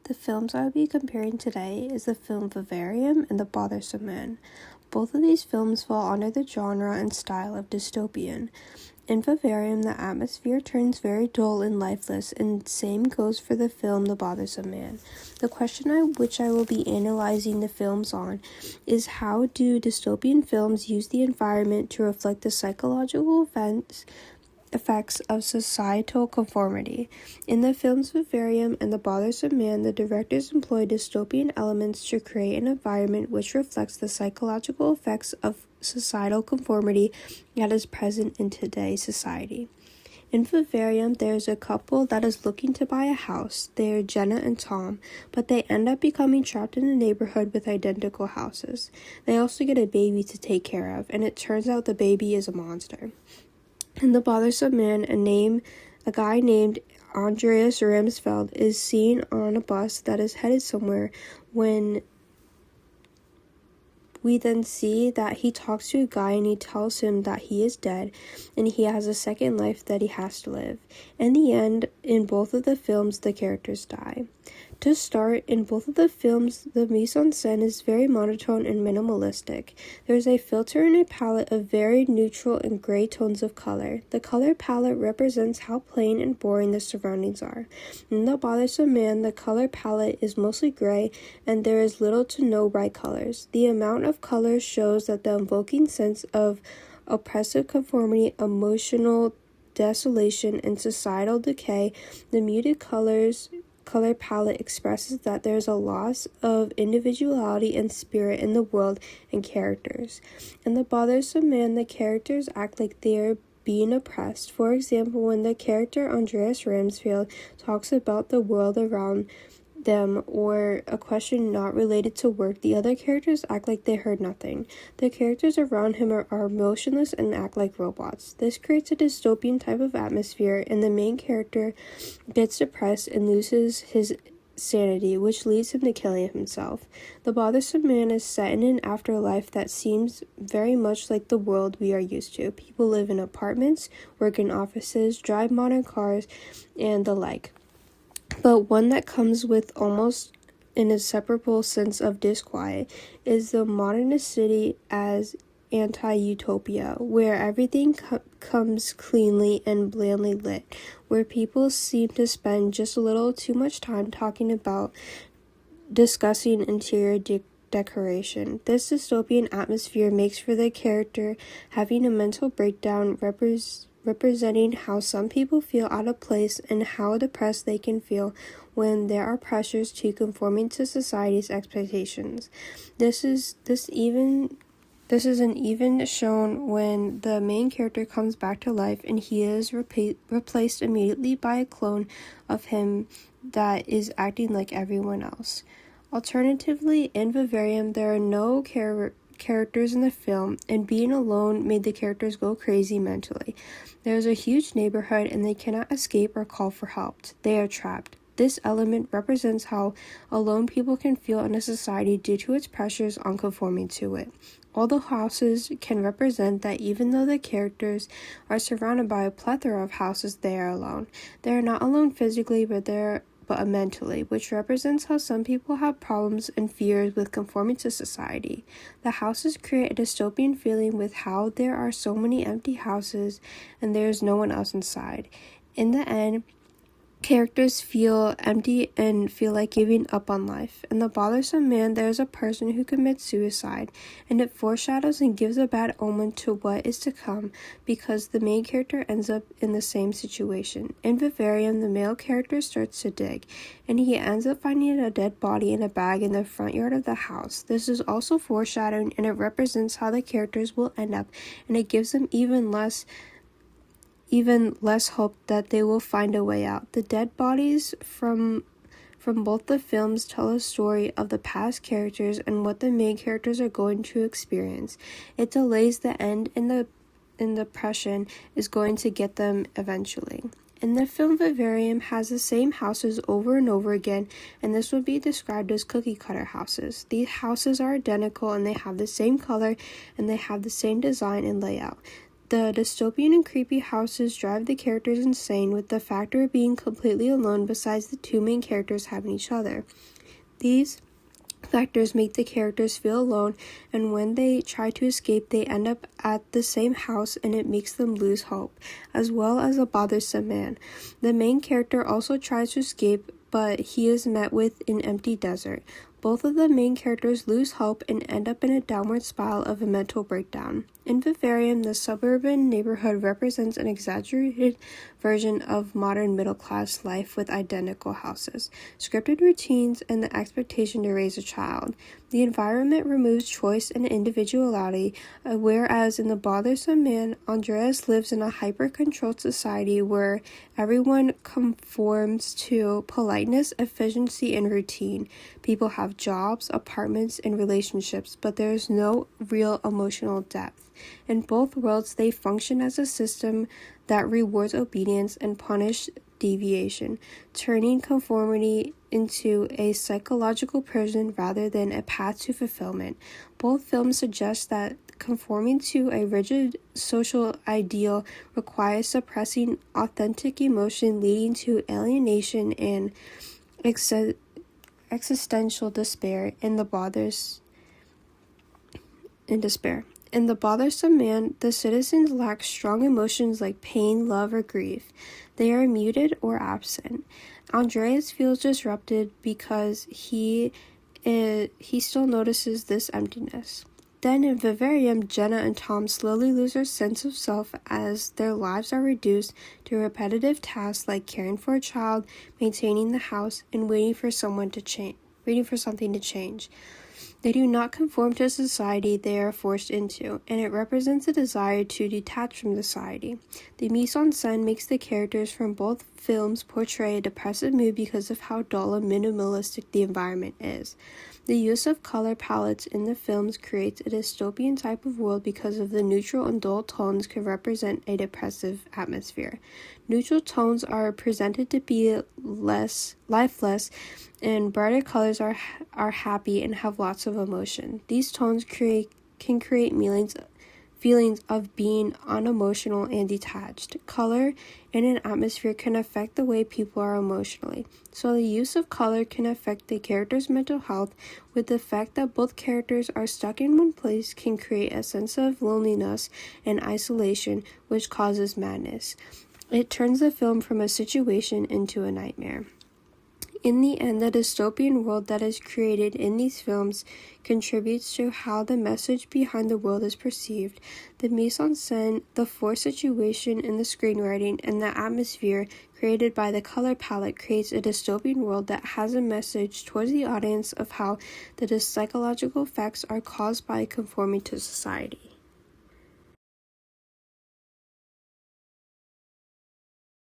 The films I will be comparing today is the film Vivarium and The Bothersome Man. Both of these films fall under the genre and style of dystopian. In Vivarium, the atmosphere turns very dull and lifeless, and same goes for the film The Bothersome Man. The question which I will be analyzing the films on is how do dystopian films use the environment to reflect the psychological effects of societal conformity. In the films Vivarium and The Bothersome Man, the directors employ dystopian elements to create an environment which reflects the psychological effects of societal conformity that is present in today's society. In Vivarium, there is a couple that is looking to buy a house. They are Jenna and Tom, but they end up becoming trapped in a neighborhood with identical houses. They also get a baby to take care of, and it turns out the baby is a monster. In The Bothersome Man, a guy named Andreas Ramsfeld is seen on a bus that is headed somewhere when we then see that he talks to a guy and he tells him that he is dead and he has a second life that he has to live. In the end, in both of the films, the characters die. To start, in both of the films, the mise-en-scène is very monotone and minimalistic. There's a filter and a palette of very neutral and gray tones of color. The color palette represents how plain and boring the surroundings are. In The Bothersome Man, the color palette is mostly gray and there is little to no bright colors. The amount of colors shows that the evoking sense of oppressive conformity, emotional desolation, and societal decay. The muted color palette expresses that there is a loss of individuality and spirit in the world and characters. In The Bothersome Man, the characters act like they are being oppressed. For example, when the character Andreas Ramsfeld talks about the world around them or a question not related to work, the other characters act like they heard nothing. The characters around him are motionless and act like robots. This creates a dystopian type of atmosphere, and the main character gets depressed and loses his sanity, which leads him to killing himself. The Bothersome Man is set in an afterlife that seems very much like the world we are used to. People live in apartments, work in offices, drive modern cars, and the like. But one that comes with almost an inseparable sense of disquiet is the modernist city as anti-utopia, where everything comes cleanly and blandly lit, where people seem to spend just a little too much time talking about discussing interior decoration. This dystopian atmosphere makes for the character having a mental breakdown representing how some people feel out of place and how depressed they can feel when there are pressures to conforming to society's expectations. This is even shown when the main character comes back to life and he is replaced immediately by a clone of him that is acting like everyone else. Alternatively, in Vivarium, there are no characters in the film, and being alone made the characters go crazy mentally. There is a huge neighborhood and they cannot escape or call for help. They are trapped. This element represents how alone people can feel in a society due to its pressures on conforming to it. All the houses can represent that even though the characters are surrounded by a plethora of houses, they are alone. They are not alone physically, but mentally, which represents how some people have problems and fears with conforming to society. The houses create a dystopian feeling with how there are so many empty houses and there is no one else inside. In the end, characters feel empty and feel like giving up on life. In The Bothersome Man, there is a person who commits suicide, and it foreshadows and gives a bad omen to what is to come because the main character ends up in the same situation. In Vivarium, the male character starts to dig, and he ends up finding a dead body in a bag in the front yard of the house. This is also foreshadowing, and it represents how the characters will end up, and it gives them even less hope that they will find a way out. The dead bodies from both the films tell a story of the past characters and what the main characters are going to experience. It delays the end and the depression is going to get them eventually. In the film, Vivarium has the same houses over and over again, and this would be described as cookie-cutter houses. These houses are identical and they have the same color and they have the same design and layout. The dystopian and creepy houses drive the characters insane, with the factor of being completely alone besides the two main characters having each other. These factors make the characters feel alone, and when they try to escape, they end up at the same house, and it makes them lose hope, as well as a bothersome man. The main character also tries to escape, but he is met with an empty desert. Both of the main characters lose hope and end up in a downward spiral of a mental breakdown. In Vivarium, the suburban neighborhood represents an exaggerated version of modern middle-class life with identical houses, scripted routines, and the expectation to raise a child. The environment removes choice and individuality, whereas in The Bothersome Man, Andreas lives in a hyper-controlled society where everyone conforms to politeness, efficiency, and routine. People have jobs, apartments, and relationships, but there is no real emotional depth. In both worlds, they function as a system that rewards obedience and punishes deviation, turning conformity into a psychological prison rather than a path to fulfillment. Both films suggest that conforming to a rigid social ideal requires suppressing authentic emotion, leading to alienation and existential despair. In The Bothersome Man, the citizens lack strong emotions like pain, love, or grief. They are muted or absent. Andreas feels disrupted because he still notices this emptiness. Then in Vivarium, Jenna and Tom slowly lose their sense of self as their lives are reduced to repetitive tasks like caring for a child, maintaining the house, and waiting for something to change. They do not conform to society they are forced into, and it represents a desire to detach from society. The mise-en-scène makes the characters from both films portray a depressive mood because of how dull and minimalistic the environment is. The use of color palettes in the films creates a dystopian type of world because of the neutral and dull tones can represent a depressive atmosphere. Neutral tones are presented to be lifeless, and brighter colors are happy and have lots of emotion. These tones can create feelings of being unemotional and detached. Color in an atmosphere can affect the way people are emotionally. So the use of color can affect the character's mental health, with the fact that both characters are stuck in one place can create a sense of loneliness and isolation, which causes madness. It turns the film from a situation into a nightmare. In the end, the dystopian world that is created in these films contributes to how the message behind the world is perceived. The mise-en-scène, the forced situation in the screenwriting, and the atmosphere created by the color palette creates a dystopian world that has a message towards the audience of how the psychological effects are caused by conforming to society.